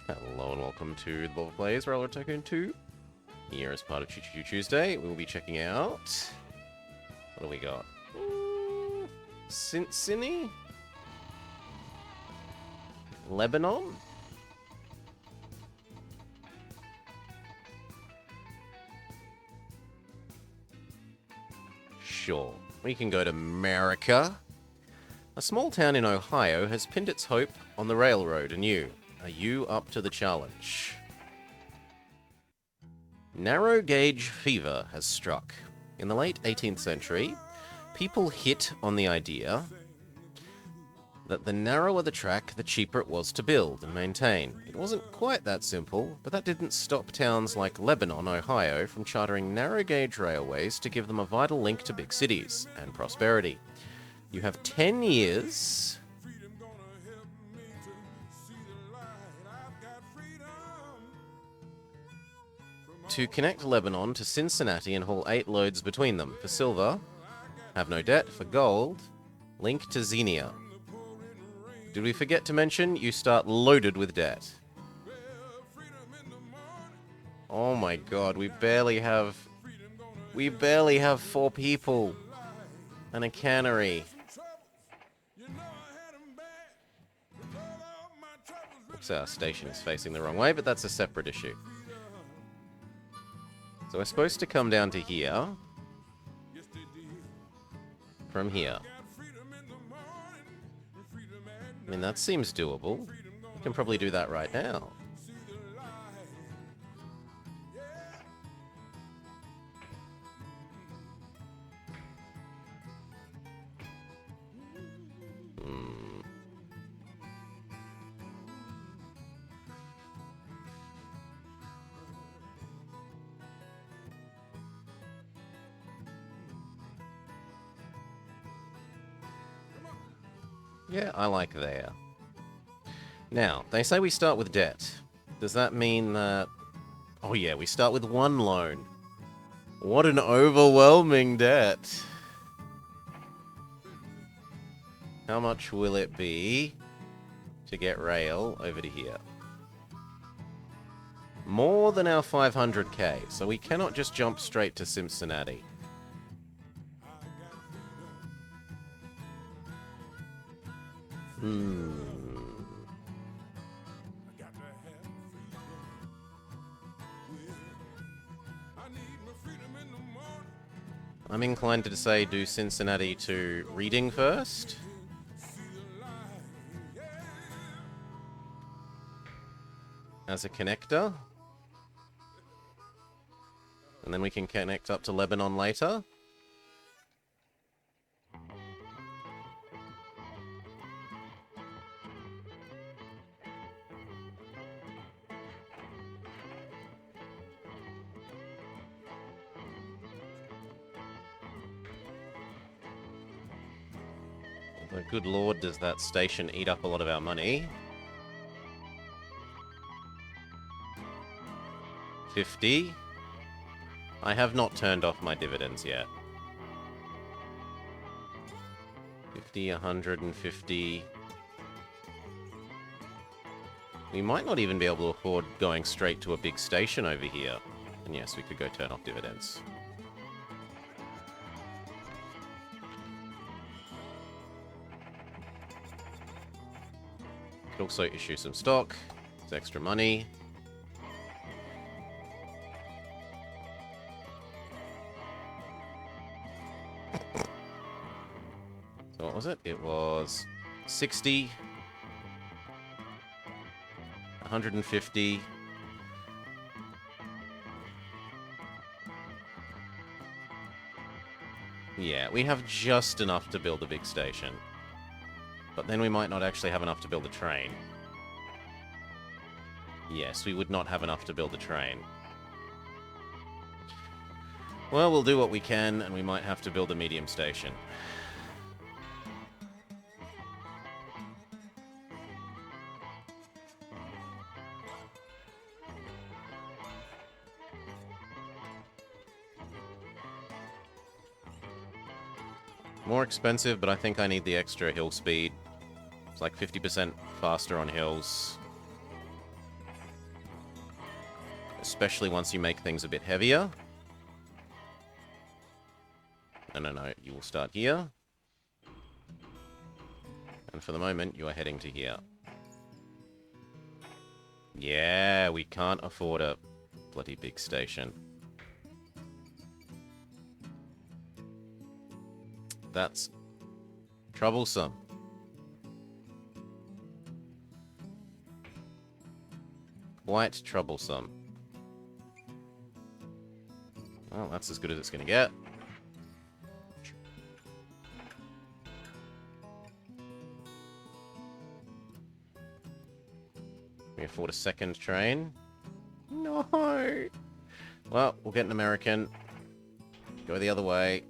Hello and welcome to the Ball Plays Railroad Tycoon 2. Here as part of Choo Choo Tuesday, we will be checking out... What do we got? Cincinnati? Lebanon? Sure, we can go to America. A small town in Ohio has pinned its hope on the railroad and you. Are you up to the challenge? Narrow gauge fever has struck. In the late 18th century, people hit on the idea that the narrower the track, the cheaper it was to build and maintain. It wasn't quite that simple, but that didn't stop towns like Lebanon, Ohio, from chartering narrow gauge railways to give them a vital link to big cities and prosperity. You have 10 years... to connect Lebanon to Cincinnati and haul 8 loads between them. For silver, have no debt. For gold, link to Xenia. Did we forget to mention you start loaded with debt? Oh my god, we barely have 4 people and a cannery. Oops, our station is facing the wrong way, but that's a separate issue. So we're supposed to come down to here. From here. I mean, that seems doable. We can probably do that right now. Yeah, I like there. Now, they say we start with debt. Does that mean that... Oh yeah, we start with 1 loan. What an overwhelming debt. How much will it be to get rail over to here? More than our 500k, so we cannot just jump straight to Cincinnati. I'm inclined to say do Cincinnati to Reading first. As a connector. And then we can connect up to Lebanon later. Good lord, does that station eat up a lot of our money. 50. I have not turned off my dividends yet. 50, 150. We might not even be able to afford going straight to a big station over here. And yes, we could go turn off dividends. Could also issue some stock. It's extra money. So what was it? It was 60, 150. Yeah, we have just enough to build a big station. But then we might not actually have enough to build a train. Yes, we would not have enough to build a train. Well, we'll do what we can, and we might have to build a medium station. More expensive, but I think I need the extra hill speed. It's like 50% faster on hills. especially once you make things a bit heavier. No, you will start here. And for the moment, you are heading to here. Yeah, we can't afford a bloody big station. That's troublesome. Quite troublesome. Well, that's as good as it's going to get. Can we afford a second train? No! Well, we'll get an American. Go the other way.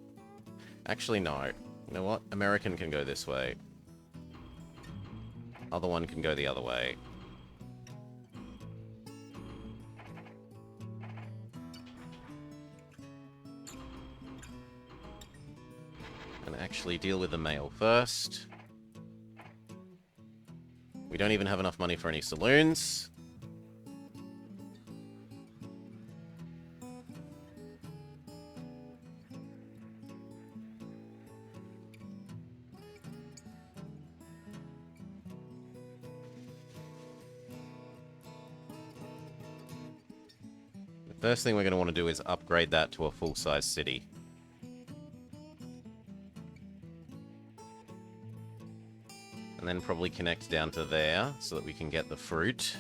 Actually, no. You know what? American can go this way. Other one can go the other way. And actually deal with the mail first. We don't even have enough money for any saloons. The first thing we're going to want to do is upgrade that to a full-size city. And then probably connect down to there so that we can get the fruit.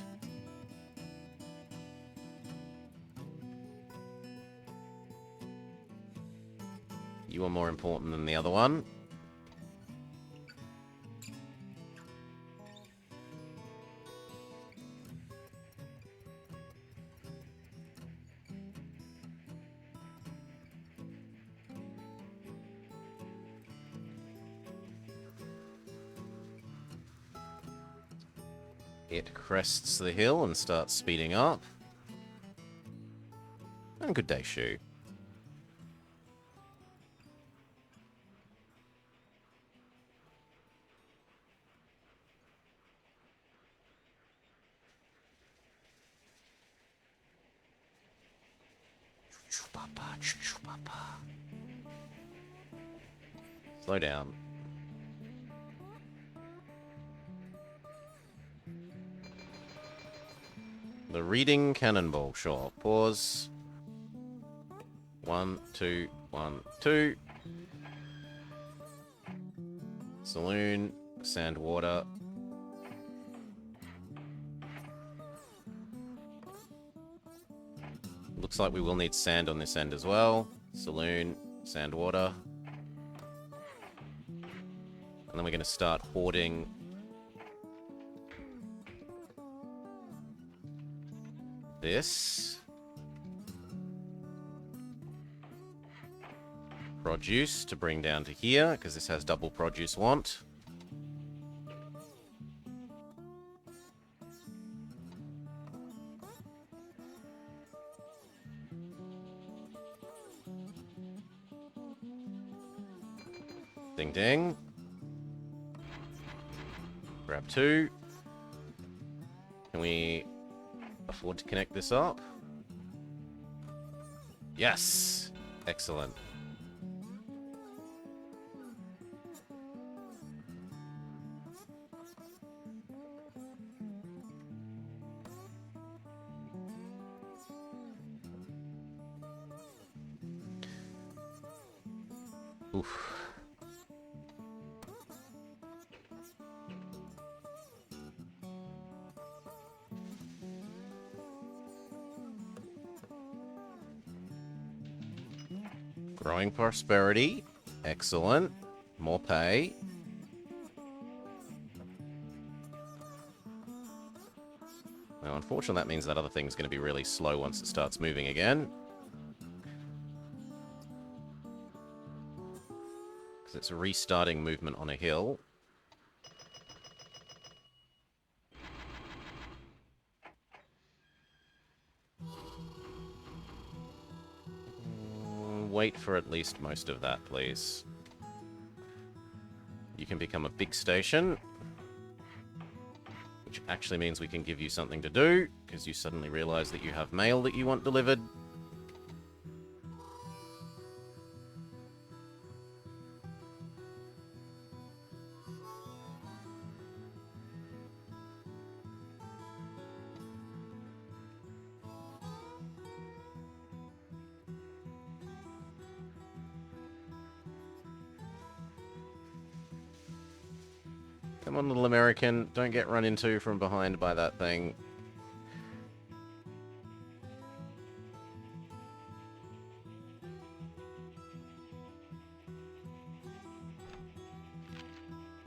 You are more important than the other one. It crests the hill and starts speeding up. And good day, Choo. Slow down. The reading cannonball, sure. Pause. 1, 2, 1, 2. Saloon, sand, water. Looks like we will need sand on this end as well. Saloon, sand, water. And then we're going to start hoarding this produce to bring down to here, because this has double produce want. Ding ding. Grab 2. Can we afford to connect this up? Yes! Excellent. Oof. Growing prosperity. Excellent. More pay. Now, unfortunately, that means that other thing's going to be really slow once it starts moving again. Because it's restarting movement on a hill. Wait for at least most of that, please. You can become a big station, which actually means we can give you something to do, because you suddenly realize that you have mail that you want delivered. Come on, little American. Don't get run into from behind by that thing.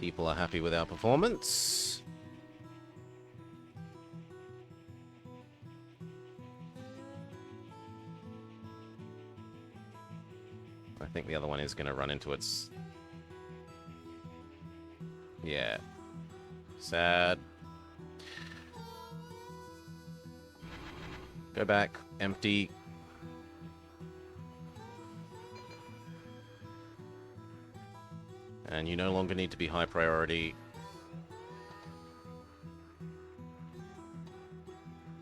People are happy with our performance. I think the other one is going to run into its... Yeah. Sad. Go back. Empty. And you no longer need to be high priority.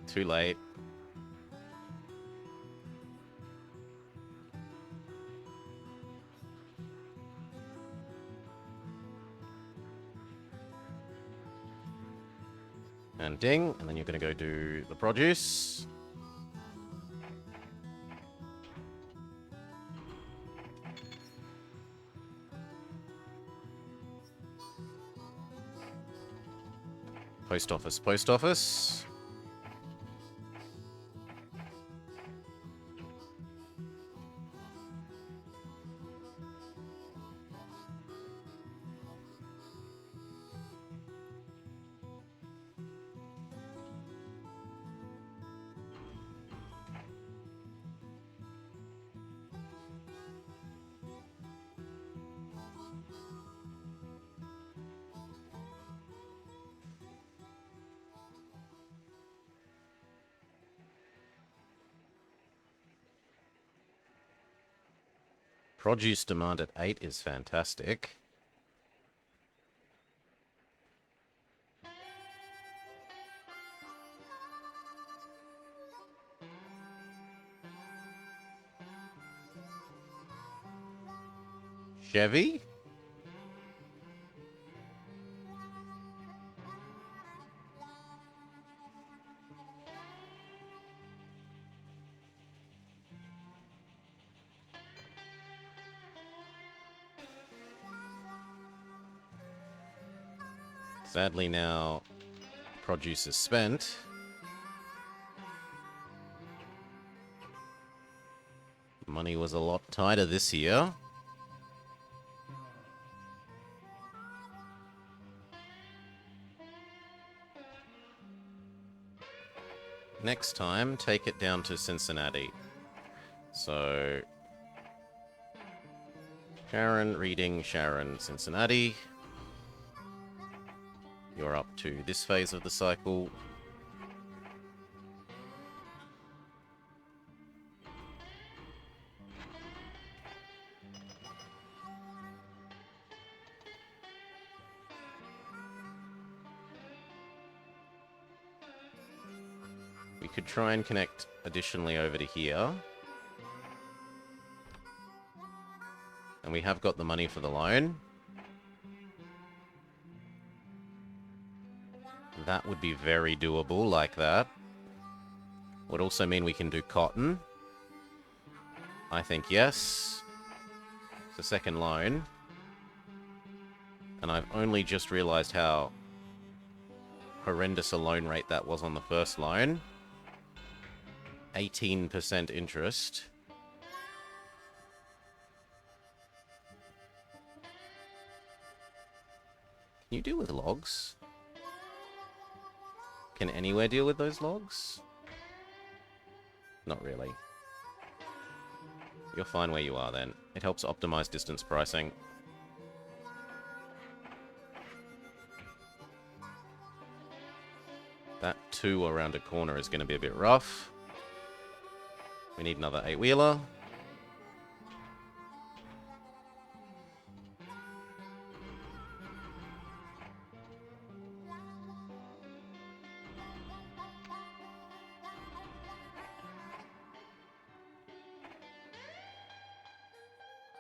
Too late. And ding, and then you're going to go do the produce. Post office, post office. Produce demand at 8 is fantastic. Chevy? Sadly now, produce is spent. Money was a lot tighter this year. Next time, take it down to Cincinnati. So, Sharon, reading, Sharon, Cincinnati. You're up to this phase of the cycle. We could try and connect additionally over to here. And we have got the money for the loan. That would be very doable like that. Would also mean we can do cotton. I think yes. It's a second loan. And I've only just realized how horrendous a loan rate that was on the first loan. 18% interest. Can you deal with logs? Can anywhere deal with those logs? Not really. You're fine where you are then. It helps optimize distance pricing. That 2 around a corner is going to be a bit rough. We need another 8-wheeler.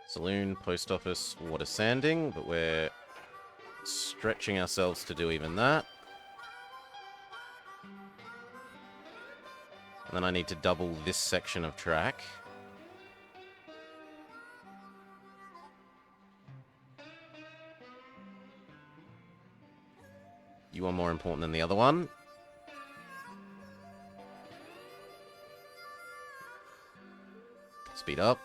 Saloon, post office, water sanding, but we're stretching ourselves to do even that. And then I need to double this section of track. You are more important than the other one. Speed up.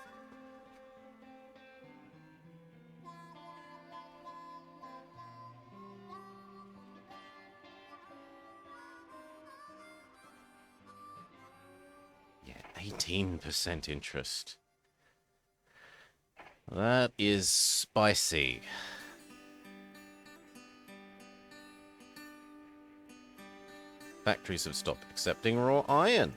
Yeah, 18% interest. That is spicy. Factories have stopped accepting raw iron.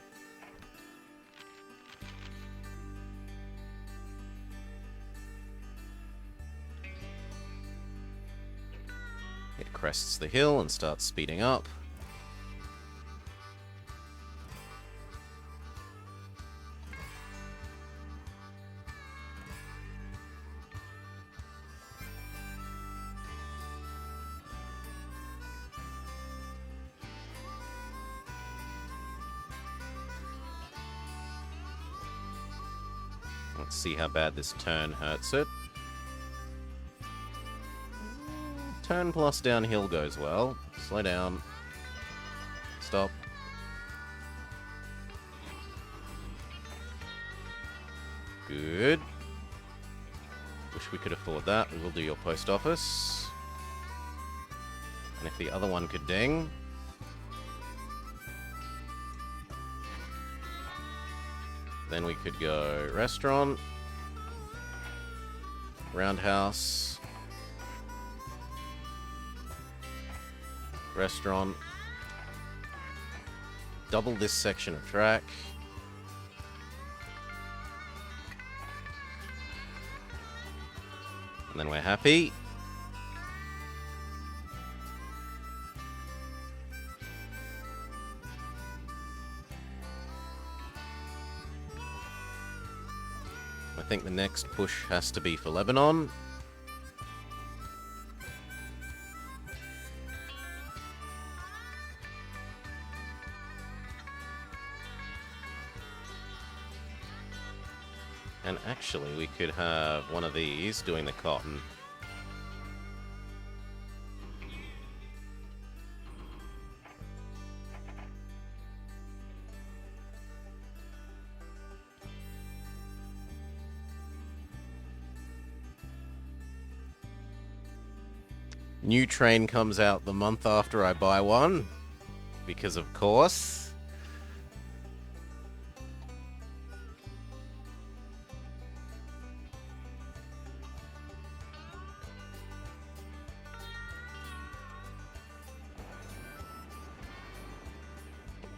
It crests the hill and starts speeding up. Let's see how bad this turn hurts it. Turn plus downhill goes well. Slow down. Stop. Good. Wish we could afford that. We will do your post office. And if the other one could ding. Then we could go restaurant, roundhouse, restaurant, double this section of track, and then we're happy. I think the next push has to be for Lebanon. And actually, we could have one of these doing the cotton. New train comes out the month after I buy one, because of course.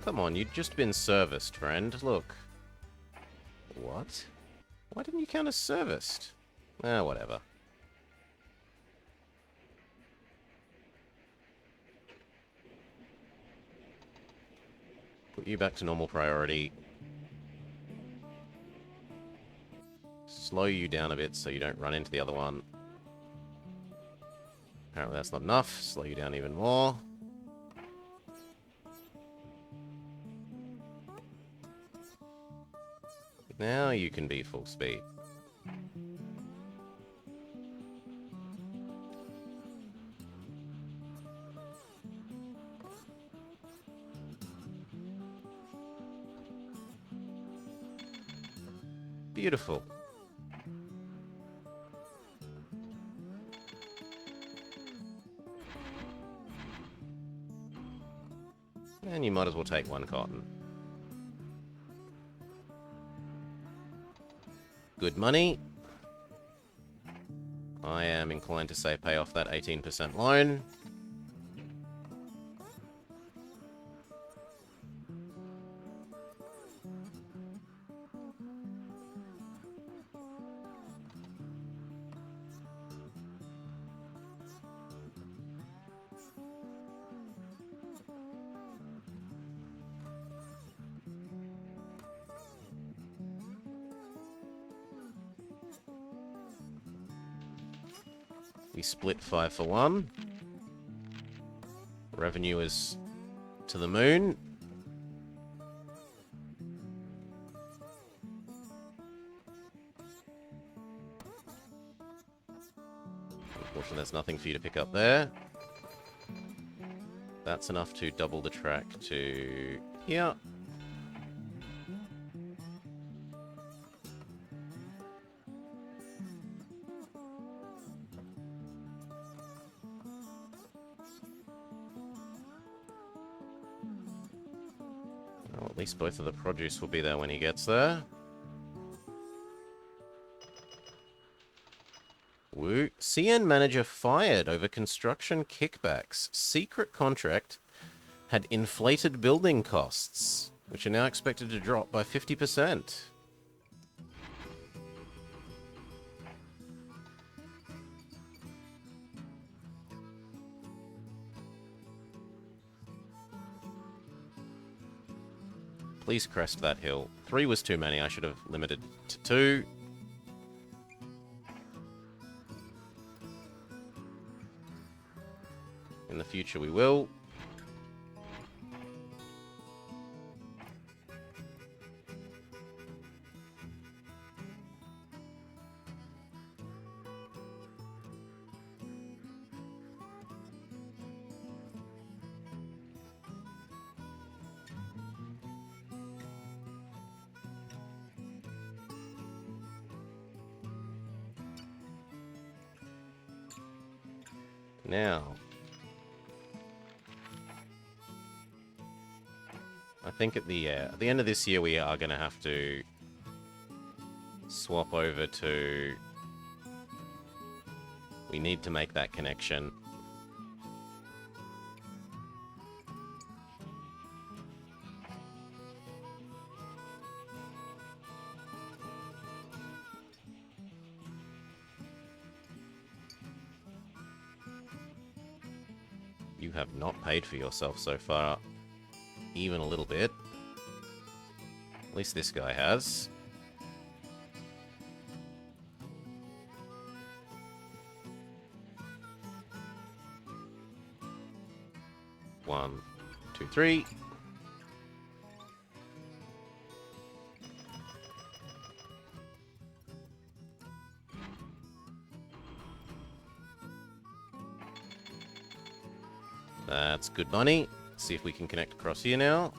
Come on, you'd just been serviced, friend. Look. What? Why didn't you count as serviced? Ah, whatever. Put you back to normal priority. Slow you down a bit so you don't run into the other one. Apparently that's not enough. Slow you down even more. Now you can be full speed. Beautiful. And you might as well take one cotton. Good money. I am inclined to say pay off that 18% loan. We split 5 for 1. Revenue is to the moon. Unfortunately, there's nothing for you to pick up there. That's enough to double the track to here. Well, at least both of the produce will be there when he gets there. Woo. CN manager fired over construction kickbacks. Secret contract had inflated building costs, which are now expected to drop by 50%. Please crest that hill. 3 was too many. I should have limited to 2. In the future, we will. Now, I think at the end of this year, we are going to have to swap over to... We need to make that connection. You have not paid for yourself so far, even a little bit. At least this guy has. One, 2, 3. That's good money. Let's see if we can connect across here now.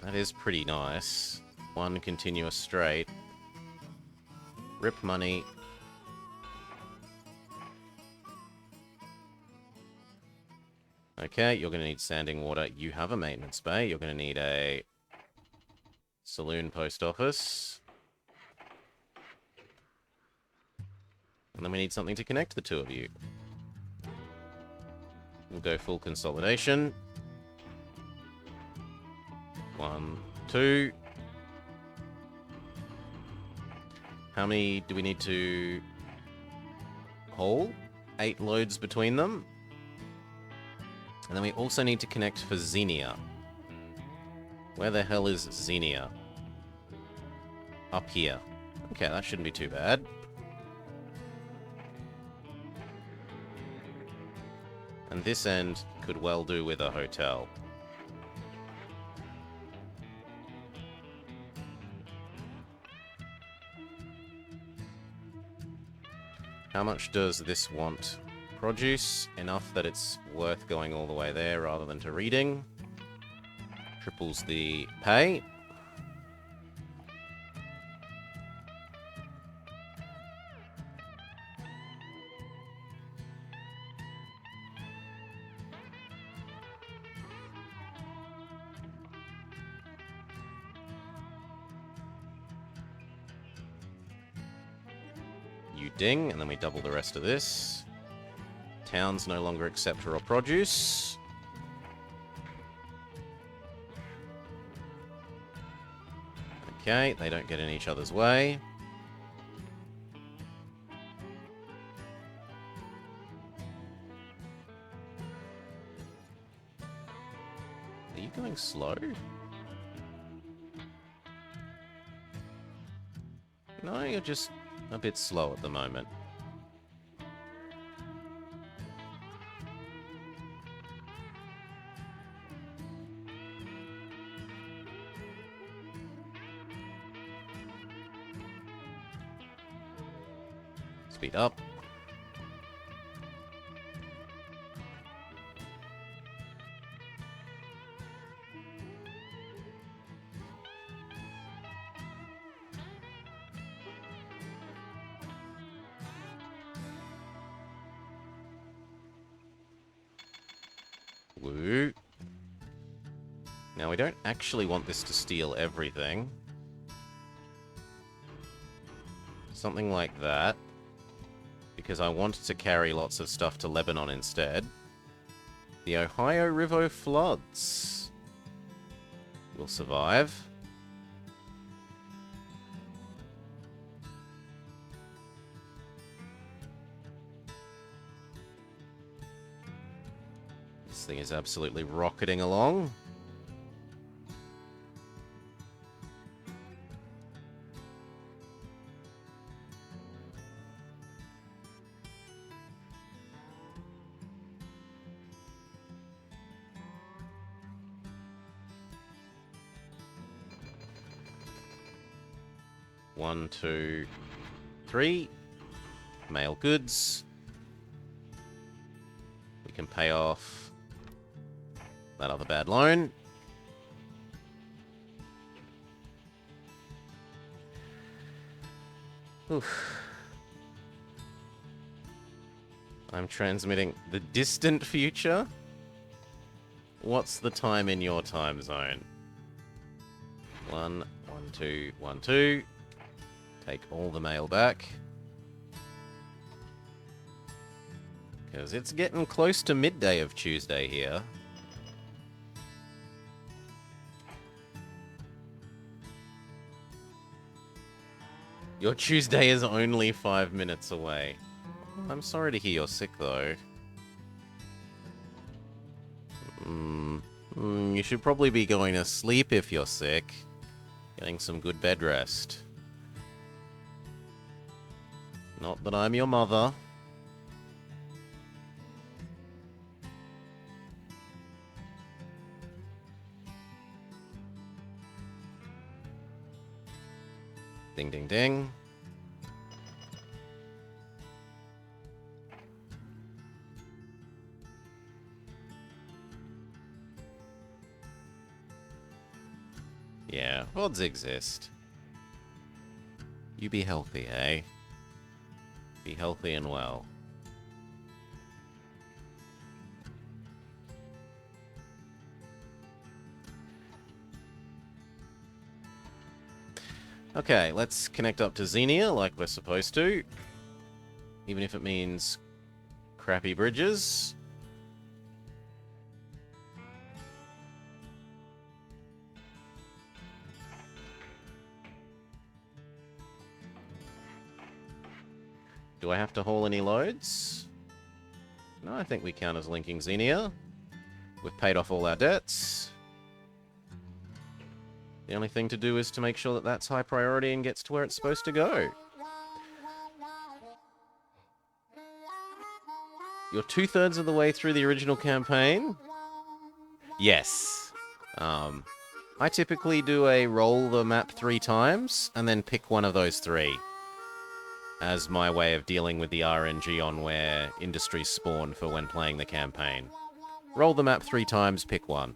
That is pretty nice. One continuous straight. Rip money. Okay, you're going to need standing water. You have a maintenance bay. You're going to need a saloon post office. And then we need something to connect the two of you. We'll go full consolidation. 1, 2. How many do we need to haul? 8 loads between them. And then we also need to connect for Xenia. Where the hell is Xenia? Up here. Okay, that shouldn't be too bad. And this end could well do with a hotel. How much does this want? Produce, enough that it's worth going all the way there rather than to reading. Triples the pay. You ding, and then we double the rest of this. Towns no longer accept raw produce. Okay, they don't get in each other's way. Are you going slow? No, you're just a bit slow at the moment. Speed up. Woo. Now, we don't actually want this to steal everything. Something like that. Because I want to carry lots of stuff to Lebanon instead. The Ohio River floods will survive. This thing is absolutely rocketing along. One, two, three. Mail goods. We can pay off that other bad loan. Oof. I'm transmitting the distant future. What's the time in your time zone? 1, 1, 2, 1, 2. Take all the mail back. Because it's getting close to midday of Tuesday here. Your Tuesday is only 5 minutes away. I'm sorry to hear you're sick, though. You should probably be going to sleep if you're sick. Getting some good bed rest. Not that I'm your mother. Ding, ding, ding. Yeah, odds exist. You be healthy, eh? Be healthy and well. Okay, let's connect up to Xenia like we're supposed to. Even if it means crappy bridges. Do I have to haul any loads? No, I think we count as linking Xenia. We've paid off all our debts. The only thing to do is to make sure that that's high priority and gets to where it's supposed to go. You're 2/3 of the way through the original campaign? Yes. I typically do a roll the map 3 times, and then pick one of those 3 as my way of dealing with the RNG on where industries spawn for when playing the campaign. Roll the map 3 times, pick one.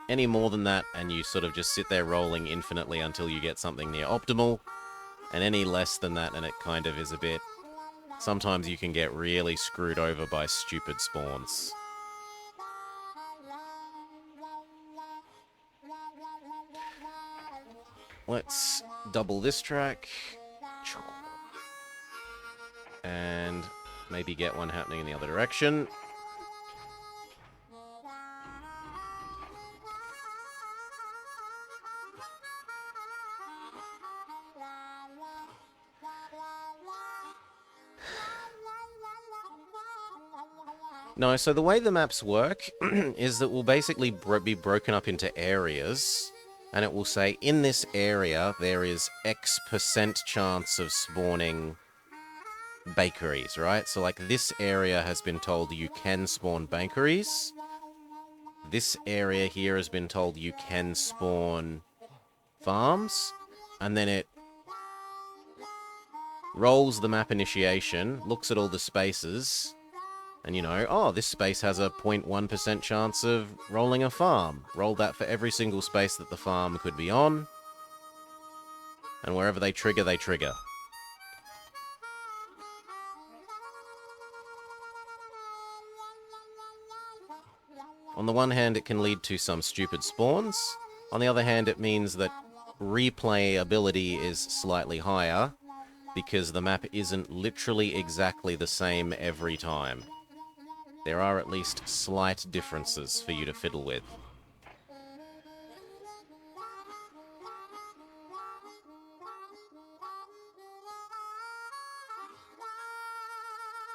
Any more than that, and you sort of just sit there rolling infinitely until you get something near optimal. And any less than that, and it kind of is a bit... Sometimes you can get really screwed over by stupid spawns. Let's double this track. And maybe get one happening in the other direction. No, so the way the maps work is that we'll basically be broken up into areas, and it will say, in this area, there is X% chance of spawning bakeries, right? So, like, this area has been told you can spawn bakeries. This area here has been told you can spawn farms, and then it rolls the map initiation, looks at all the spaces, and you know, oh, this space has a 0.1% chance of rolling a farm. Roll that for every single space that the farm could be on, and wherever they trigger, they trigger. On the one hand, it can lead to some stupid spawns. On the other hand, it means that replayability is slightly higher, because the map isn't literally exactly the same every time. There are at least slight differences for you to fiddle with.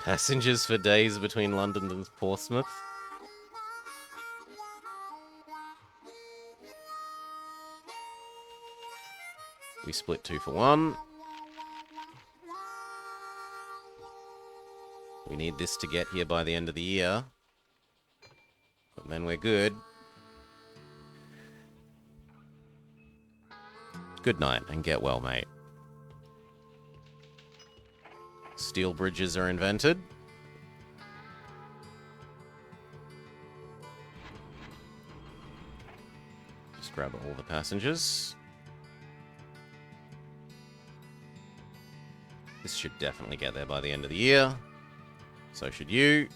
Passengers for days between London and Portsmouth. We split 2 for 1. We need this to get here by the end of the year. But then we're good. Good night, and get well, mate. Steel bridges are invented. Just grab all the passengers. This should definitely get there by the end of the year. So should you.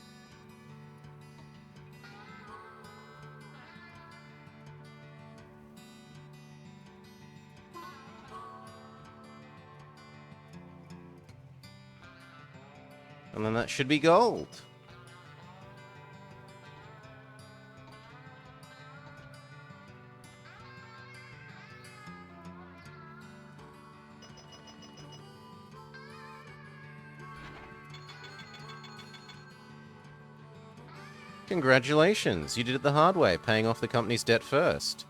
And then that should be gold. Congratulations, you did it the hard way, paying off the company's debt first.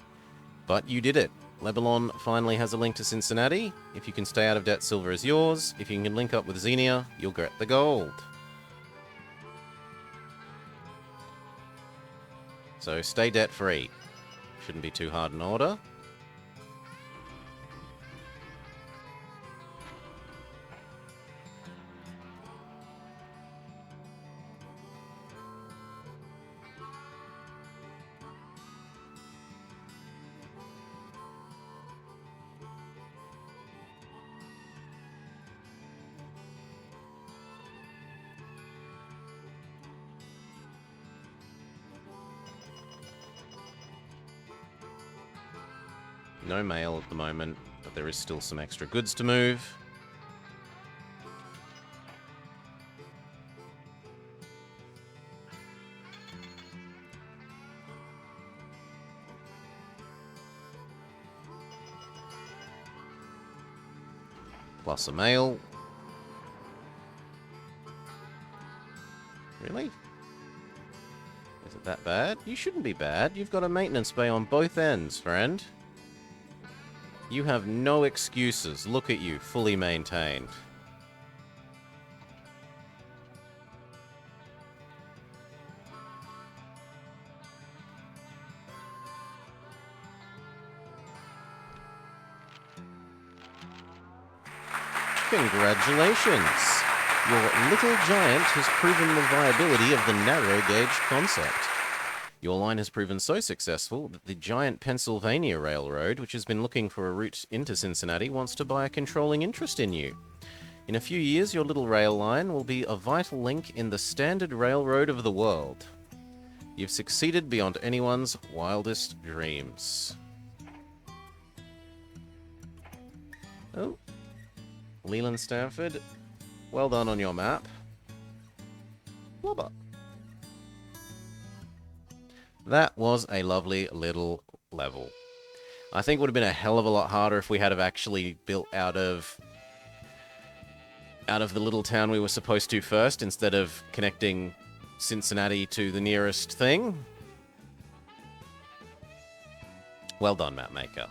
But you did it. Lebanon finally has a link to Cincinnati. If you can stay out of debt, silver is yours. If you can link up with Xenia, you'll get the gold. So stay debt-free. Shouldn't be too hard an order. No mail at the moment, but there is still some extra goods to move. Plus a mail. Really? Is it that bad? You shouldn't be bad. You've got a maintenance bay on both ends, friend. You have no excuses. Look at you, fully maintained. Congratulations! Your little giant has proven the viability of the narrow gauge concept. Your line has proven so successful that the giant Pennsylvania Railroad, which has been looking for a route into Cincinnati, wants to buy a controlling interest in you. In a few years, your little rail line will be a vital link in the standard railroad of the world. You've succeeded beyond anyone's wildest dreams. Oh. Leland Stanford, well done on your map. Blubber. That was a lovely little level. I think it would have been a hell of a lot harder if we had have actually built out of the little town we were supposed to first, instead of connecting Cincinnati to the nearest thing. Well done, Mapmaker.